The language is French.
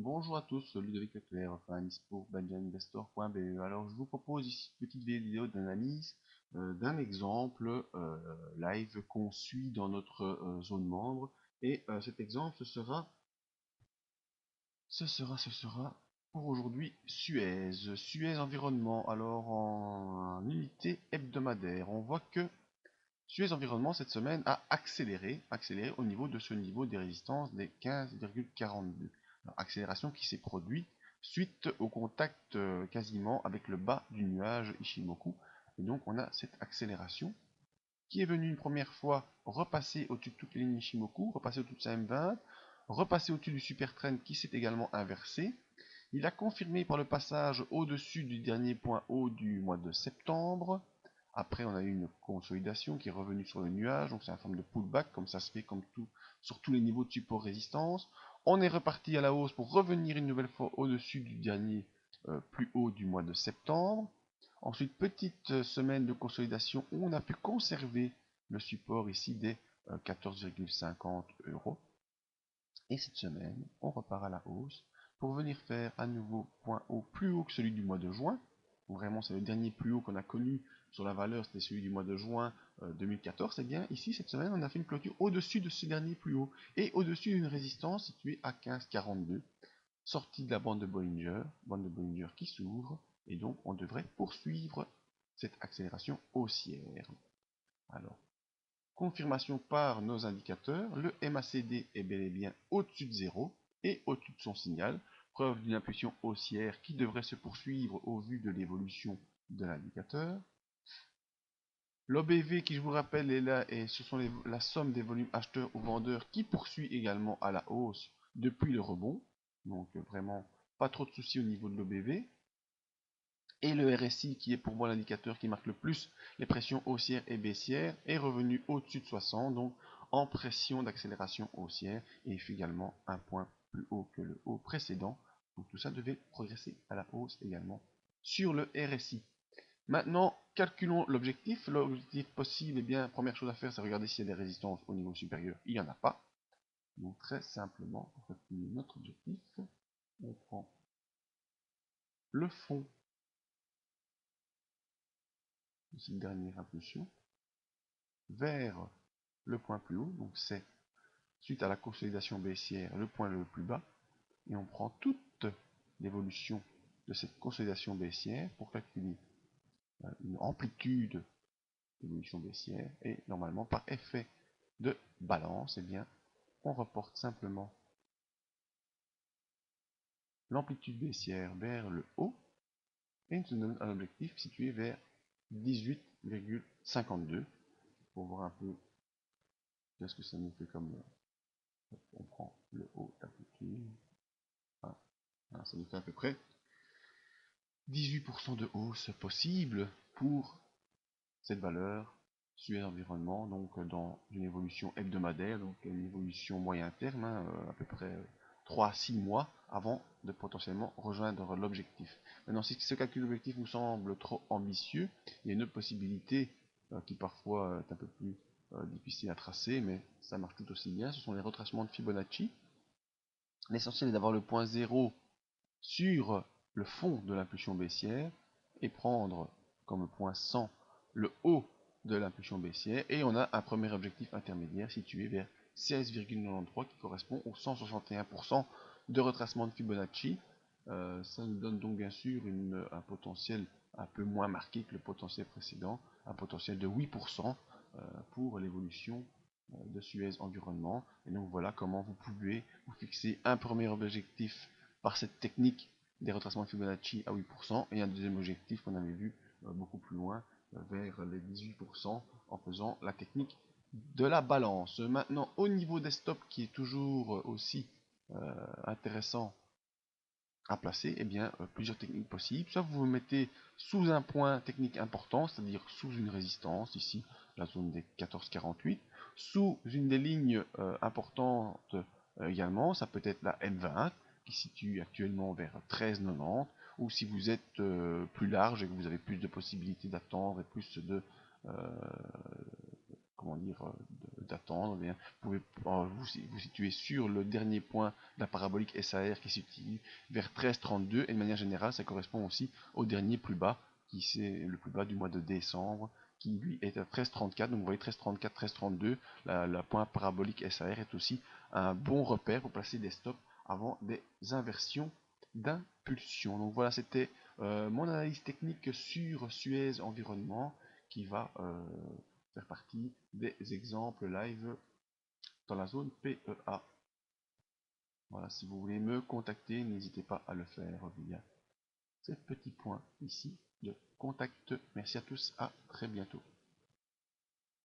Bonjour à tous, Ludovic Leclerc, enfin Nice pour benjaminvestor.be. Alors je vous propose ici une petite vidéo d'analyse d'un exemple live qu'on suit dans notre zone membre. Et cet exemple ce sera pour aujourd'hui Suez Environnement. Alors en unité hebdomadaire, on voit que Suez Environnement cette semaine a accéléré au niveau de ce niveau des résistances des 15,42. Accélération qui s'est produite suite au contact quasiment avec le bas du nuage Ishimoku. Et donc on a cette accélération qui est venue une première fois repasser au-dessus de toutes les lignes Ishimoku, repasser au-dessus de sa M20, repasser au-dessus du super trend qui s'est également inversé. Il a confirmé par le passage au-dessus du dernier point haut du mois de septembre. Après, on a eu une consolidation qui est revenue sur le nuage, donc c'est une forme de pullback, comme ça se fait sur tous les niveaux de support résistance. On est reparti à la hausse pour revenir une nouvelle fois au-dessus du dernier plus haut du mois de septembre. Ensuite, petite semaine de consolidation où on a pu conserver le support ici des 14,50 euros. Et cette semaine, on repart à la hausse pour venir faire un nouveau point haut plus haut que celui du mois de juin. Donc vraiment, c'est le dernier plus haut qu'on a connu sur la valeur, c'était celui du mois de juin 2014. Et bien ici, cette semaine, on a fait une clôture au-dessus de ce dernier plus haut et au-dessus d'une résistance située à 15,42, sortie de la bande de Bollinger qui s'ouvre, et donc on devrait poursuivre cette accélération haussière. Alors, confirmation par nos indicateurs, le MACD est bel et bien au-dessus de 0 et au-dessus de son signal, preuve d'une impulsion haussière qui devrait se poursuivre au vu de l'évolution de l'indicateur. L'OBV qui, je vous rappelle, est là et ce sont la somme des volumes acheteurs ou vendeurs qui poursuit également à la hausse depuis le rebond. Donc vraiment pas trop de soucis au niveau de l'OBV. Et le RSI, qui est pour moi l'indicateur qui marque le plus les pressions haussières et baissières, est revenu au-dessus de 60, donc en pression d'accélération haussière, et il fait également un point plus haut que le haut précédent. Donc tout ça devait progresser à la hausse également sur le RSI. Maintenant, calculons l'objectif. L'objectif possible, eh bien, première chose à faire, c'est regarder s'il y a des résistances au niveau supérieur. Il n'y en a pas. Donc très simplement, pour calculer notre objectif, on prend le fond de cette dernière impulsion vers le point plus haut, donc c'est suite à la consolidation baissière le point le plus bas, et on prend toute l'évolution de cette consolidation baissière pour calculer une amplitude d'évolution baissière, et normalement par effet de balance, eh bien, on reporte simplement l'amplitude baissière vers le haut, et nous donne un objectif situé vers 18,52 pour voir un peu qu'est-ce que ça nous fait comme on prend le haut d'amplitude. Ah, ça nous fait à peu près 18% de hausse possible pour cette valeur Suez Environnement, donc dans une évolution hebdomadaire, donc une évolution moyen terme, à peu près 3 à 6 mois avant de potentiellement rejoindre l'objectif. Maintenant, si ce calcul d'objectif vous semble trop ambitieux, il y a une autre possibilité qui parfois est un peu plus difficile à tracer, mais ça marche tout aussi bien, ce sont les retracements de Fibonacci. L'essentiel est d'avoir le point 0 sur le fond de l'impulsion baissière et prendre comme point 100 le haut de l'impulsion baissière, et on a un premier objectif intermédiaire situé vers 16,93 qui correspond au 161% de retracement de Fibonacci. Ça nous donne donc bien sûr un potentiel un peu moins marqué que le potentiel précédent, un potentiel de 8% pour l'évolution de Suez Environnement. Et donc voilà comment vous pouvez vous fixer un premier objectif par cette technique des retracements de Fibonacci à 8%, et un deuxième objectif qu'on avait vu beaucoup plus loin vers les 18% en faisant la technique de la balance. Maintenant, au niveau des stops, qui est toujours aussi intéressant à placer, eh bien, plusieurs techniques possibles. Soit vous vous mettez sous un point technique important, c'est-à-dire sous une résistance, ici la zone des 14,48, sous une des lignes importantes également, ça peut être la M20, qui se situe actuellement vers 13,90, ou si vous êtes plus large et que vous avez plus de possibilités d'attendre et plus de comment dire d'attendre, vous pouvez vous situer sur le dernier point de la parabolique SAR qui se situe vers 13,32 et de manière générale ça correspond aussi au dernier plus bas qui c'est le plus bas du mois de décembre qui lui est à 13,34. Donc vous voyez 13,34, 13,32, la point parabolique SAR est aussi un bon repère pour placer des stops avant des inversions d'impulsion. Donc voilà, c'était mon analyse technique sur Suez Environnement qui va faire partie des exemples live dans la zone PEA. Voilà, si vous voulez me contacter, n'hésitez pas à le faire via ce petit point ici de contact. Merci à tous, à très bientôt.